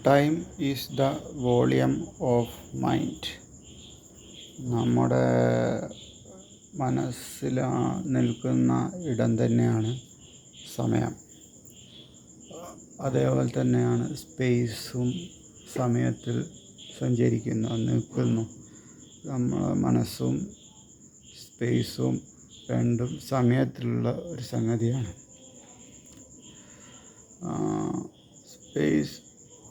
Time is the volume of mind. നമ്മുടെ മനസ്സിൽ നിൽക്കുന്ന ഇടം തന്നെയാണ് സമയം. അതേപോലെ തന്നെയാണ് സ്പേസും സമയത്തിൽ നിൽക്കുന്നു. നമ്മുടെ മനസ്സും സ്പേസും രണ്ടും സമയത്തിലുള്ള ഒരു സംഗതിയാണ്. സ്പേസ്,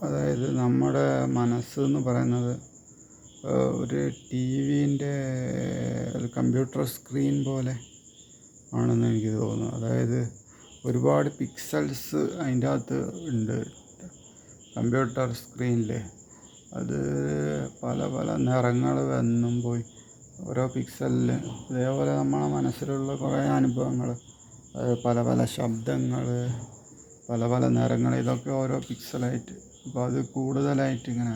അതായത് നമ്മുടെ മനസ്സ് എന്ന് പറയുന്നത് ഒരു ടി വിൻ്റെ ഒരു കമ്പ്യൂട്ടർ സ്ക്രീൻ പോലെ ആണെന്ന് എനിക്ക് തോന്നുന്നു. അതായത് ഒരുപാട് പിക്സൽസ് അതിൻ്റെ അകത്ത് ഉണ്ട് കമ്പ്യൂട്ടർ സ്ക്രീനിൽ. അത് പല പല നിറങ്ങൾ വന്നും പോയി ഓരോ പിക്സലിൽ. അതേപോലെ നമ്മുടെ മനസ്സിലുള്ള കുറേ അനുഭവങ്ങൾ, പല പല ശബ്ദങ്ങൾ, പല പല നിറങ്ങൾ, ഇതൊക്കെ ഓരോ പിക്സലായിട്ട്. അപ്പോൾ അത് കൂടുതലായിട്ട് ഇങ്ങനെ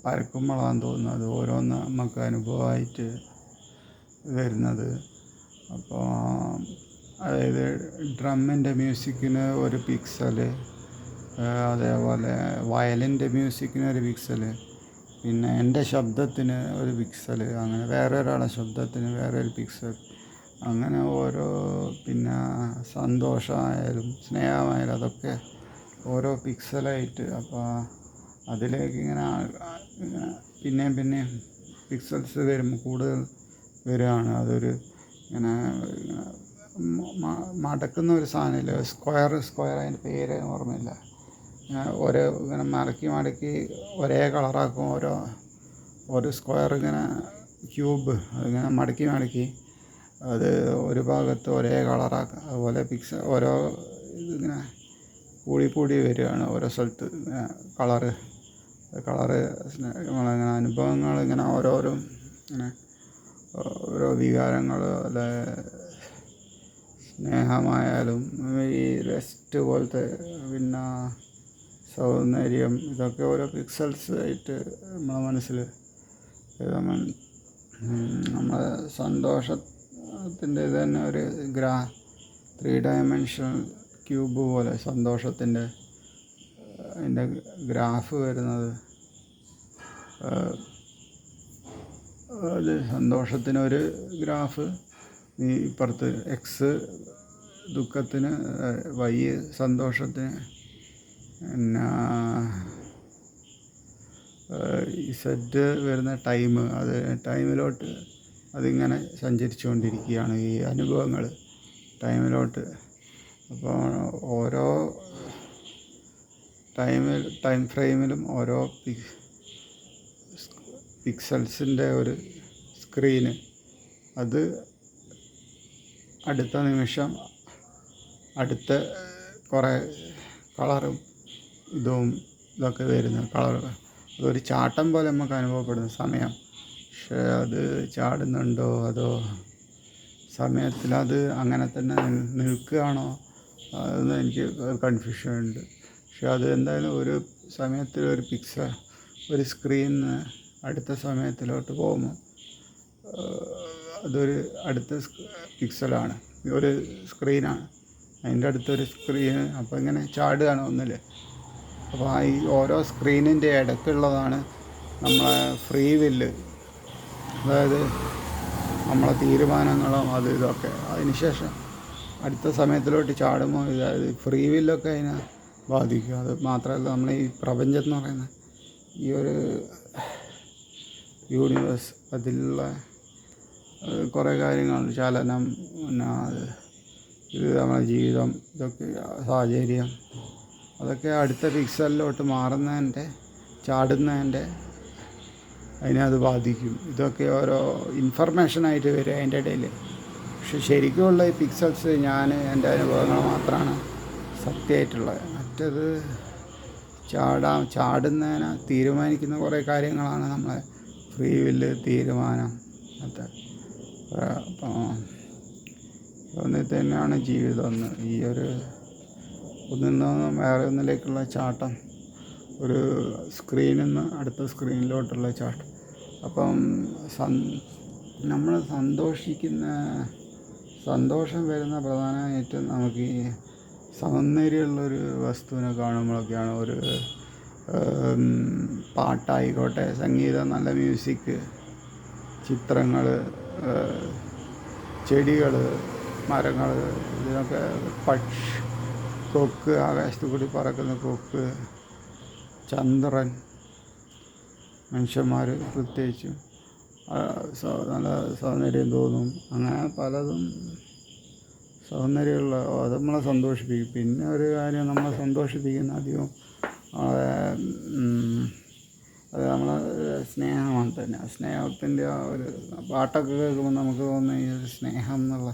പരക്കുമ്പോഴാണെന്ന് തോന്നുന്നത് അത് ഓരോന്ന് നമുക്ക് അനുഭവമായിട്ട് വരുന്നത്. അപ്പോൾ അതായത് ഡ്രമ്മിൻ്റെ മ്യൂസിക്കിന് ഒരു പിക്സല്, അതേപോലെ വയലിൻ്റെ മ്യൂസിക്കിന് ഒരു പിക്സല്, പിന്നെ എൻ്റെ ശബ്ദത്തിന് ഒരു പിക്സല്, അങ്ങനെ വേറെ ഒരാളുടെ ശബ്ദത്തിന് വേറെ ഒരു പിക്സൽ, അങ്ങനെ ഓരോ, പിന്നെ സന്തോഷമായാലും സ്നേഹമായാലും അതൊക്കെ ഓരോ പിക്സലായിട്ട്. അപ്പോൾ അതിലേക്ക് ഇങ്ങനെ പിന്നെയും പിക്സൽസ് വരുമ്പോൾ കൂടുതൽ വരികയാണ്. അതൊരു ഇങ്ങനെ മടക്കുന്ന ഒരു സാധനമില്ല, സ്ക്വയർ അതിൻ്റെ പേര് ഓർമ്മയില്ല. ഓരോ ഇങ്ങനെ മടക്കി ഒരേ കളറാക്കും. ഒരു സ്ക്വയർ ഇങ്ങനെ ക്യൂബ് അതിങ്ങനെ മടക്കി അത് ഒരു ഭാഗത്ത് ഒരേ കളറാക്കുക. അതുപോലെ ഓരോ ഇതിങ്ങനെ കൂടി വരികയാണ് ഓരോ സ്ഥലത്ത് കളറ് നമ്മളിങ്ങനെ അനുഭവങ്ങൾ ഇങ്ങനെ ഓരോരോ ഇങ്ങനെ ഓരോ വികാരങ്ങൾ, അല്ലെ സ്നേഹമായാലും ഈ റെസ്റ്റ് പോലത്തെ, പിന്നെ സൗന്ദര്യം, ഇതൊക്കെ ഓരോ പിക്സൽസ് ആയിട്ട് നമ്മളെ മനസ്സിൽ നമ്മളെ സന്തോഷത്തിൻ്റെ ഇത് തന്നെ ഒരു 3 ഡയമെൻഷണൽ ക്യൂബ് പോലെ സന്തോഷത്തിൻ്റെ അതിൻ്റെ ഗ്രാഫ് വരുന്നത്. അത് സന്തോഷത്തിനൊരു ഗ്രാഫ്, ഇപ്പുറത്ത് എക്സ് ദുഃഖത്തിന്, വൈ സന്തോഷത്തിന്, പിന്നെ ഇസഡ് വരുന്ന ടൈം, അത് ടൈമിലോട്ട് അതിങ്ങനെ സഞ്ചരിച്ചുകൊണ്ടിരിക്കുകയാണ് ഈ അനുഭവങ്ങൾ ടൈമിലോട്ട്. അപ്പോൾ ഓരോ ടൈം ഫ്രെയിമിലും ഓരോ പിക്സൽസിൻ്റെ ഒരു സ്ക്രീന്, അത് അടുത്ത നിമിഷം അടുത്ത കുറേ കളറും ഇതൊക്കെ വരുന്ന കളർ, അതൊരു ചാട്ടം പോലെ നമുക്ക് അനുഭവപ്പെടുന്ന സമയം. പക്ഷേ അത് ചാടുന്നുണ്ടോ അതോ സമയത്തിൽ അത് അങ്ങനെ തന്നെ നിൽക്കുകയാണോ, അതൊന്നും എനിക്ക് കൺഫ്യൂഷൻ ഉണ്ട്. പക്ഷെ അത് എന്തായാലും ഒരു സമയത്തിൽ ഒരു സ്ക്രീനിന്ന് അടുത്ത സമയത്തിലോട്ട് പോകുമ്പോൾ അതൊരു അടുത്ത പിക്സലാണ്, ഒരു സ്ക്രീനാണ്, അതിൻ്റെ അടുത്തൊരു സ്ക്രീന്. അപ്പോൾ ഇങ്ങനെ ചാടുകയാണ് ഒന്നിൽ. അപ്പോൾ ഈ ഓരോ സ്ക്രീനിൻ്റെ ഇടയ്ക്കുള്ളതാണ് നമ്മളെ ഫ്രീ വില്ല്, അതായത് നമ്മളെ തീരുമാനങ്ങളും അത് ഇതൊക്കെ. അതിനുശേഷം അടുത്ത സമയത്തിലോട്ട് ചാടുമ്പോൾ അതായത് ഫ്രീ വില്ലൊക്കെ അതിനെ ബാധിക്കും. അത് മാത്രമല്ല, നമ്മൾ ഈ പ്രപഞ്ചം എന്ന് പറയുന്ന ഈ ഒരു യൂണിവേഴ്സ്, അതിലുള്ള കുറേ കാര്യങ്ങളുണ്ട്, ചലനം, പിന്നെ ഇത് നമ്മുടെ ജീവിതം, ഇതൊക്കെ സാഹചര്യം, അതൊക്കെ അടുത്ത പിക്സലിലോട്ട് ചാടുന്നതിൻ്റെ അതിനെ അത് ബാധിക്കും. ഇതൊക്കെ ഓരോ ഇൻഫർമേഷനായിട്ട് വരും അതിൻ്റെ ഇടയിൽ. പക്ഷെ ശരിക്കുമുള്ള ഈ പിക്സൽസ് എൻ്റെ അനുഭവങ്ങൾ മാത്രമാണ് സത്യമായിട്ടുള്ളത്. മറ്റത് ചാടുന്നതിനെ തീരുമാനിക്കുന്ന കുറേ കാര്യങ്ങളാണ് നമ്മളെ ഫ്രീ വില്ല്, തീരുമാനം. അപ്പോൾ ഒന്നിൽ തന്നെയാണ് ജീവിതം. ഈ ഒരു ഒന്നിൽ നിന്നും വേറെ ഒന്നിലേക്കുള്ള ചാട്ടം, ഒരു സ്ക്രീനിൽ നിന്ന് അടുത്ത സ്ക്രീനിലോട്ടുള്ള ചാട്ടം. അപ്പം നമ്മൾ സന്തോഷം വരുന്ന പ്രധാനമായിട്ടും നമുക്ക് ഈ സൗന്ദര്യമുള്ളൊരു വസ്തുവിനെ കാണുമ്പോഴൊക്കെയാണ് ഒരു പാട്ടായിക്കോട്ടെ, സംഗീതം, നല്ല മ്യൂസിക്, ചിത്രങ്ങൾ, ചെടികൾ, മരങ്ങൾ, ഇതിനൊക്കെ കൊക്ക്, ആകാശത്തു കൂടി പറക്കുന്ന കൊക്ക്, ചന്ദ്രൻ, മനുഷ്യന്മാർ പ്രത്യേകിച്ചും നല്ല സൗന്ദര്യം തോന്നും. അങ്ങനെ പലതും സൗന്ദര്യമുള്ള അത് നമ്മളെ സന്തോഷിപ്പിക്കും. പിന്നെ ഒരു കാര്യം നമ്മളെ സന്തോഷിപ്പിക്കുന്ന അധികം അത് നമ്മളെ സ്നേഹമാണ് തന്നെ. സ്നേഹത്തിൻ്റെ ആ ഒരു പാട്ടൊക്കെ കേൾക്കുമ്പോൾ നമുക്ക് തോന്നുന്ന ഈ ഒരു സ്നേഹം എന്നുള്ള,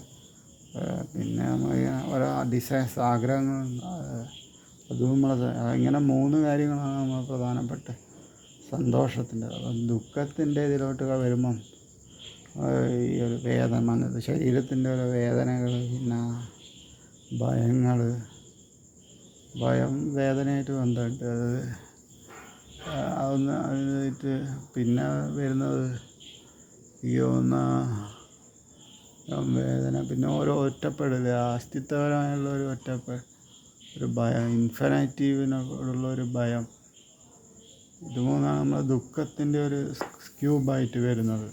പിന്നെ നമ്മളിങ്ങനെ ഓരോ ഡിസൈൻസ്, ആഗ്രഹങ്ങൾ, അതും നമ്മളെ ഇങ്ങനെ 3 കാര്യങ്ങളാണ് നമ്മൾ പ്രധാനപ്പെട്ട സന്തോഷത്തിൻ്റെ. ദുഃഖത്തിൻ്റെ ഇതിലോട്ടൊക്കെ വരുമ്പം ഈ ഒരു വേദന, ശരീരത്തിൻ്റെ ഓരോ വേദനകൾ, പിന്നെ ഭയം വേദനയായിട്ട് ബന്ധമുണ്ട്. അതൊന്ന് അതിനായിട്ട് പിന്നെ വരുന്നത് വേദന, പിന്നെ ഓരോ ഒറ്റപ്പെടൽ, അസ്തിത്വപരമായുള്ള ഒരു ഒരു ഭയം, ഇൻഫിനിറ്റീവിനോടുള്ള ഭയം. ഇത് 3 നമ്മൾ ദുഃഖത്തിൻ്റെ ഒരു ക്യൂബായിട്ട് വരുന്നത്.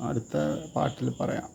അടുത്ത പാട്ടിൽ പറയാം.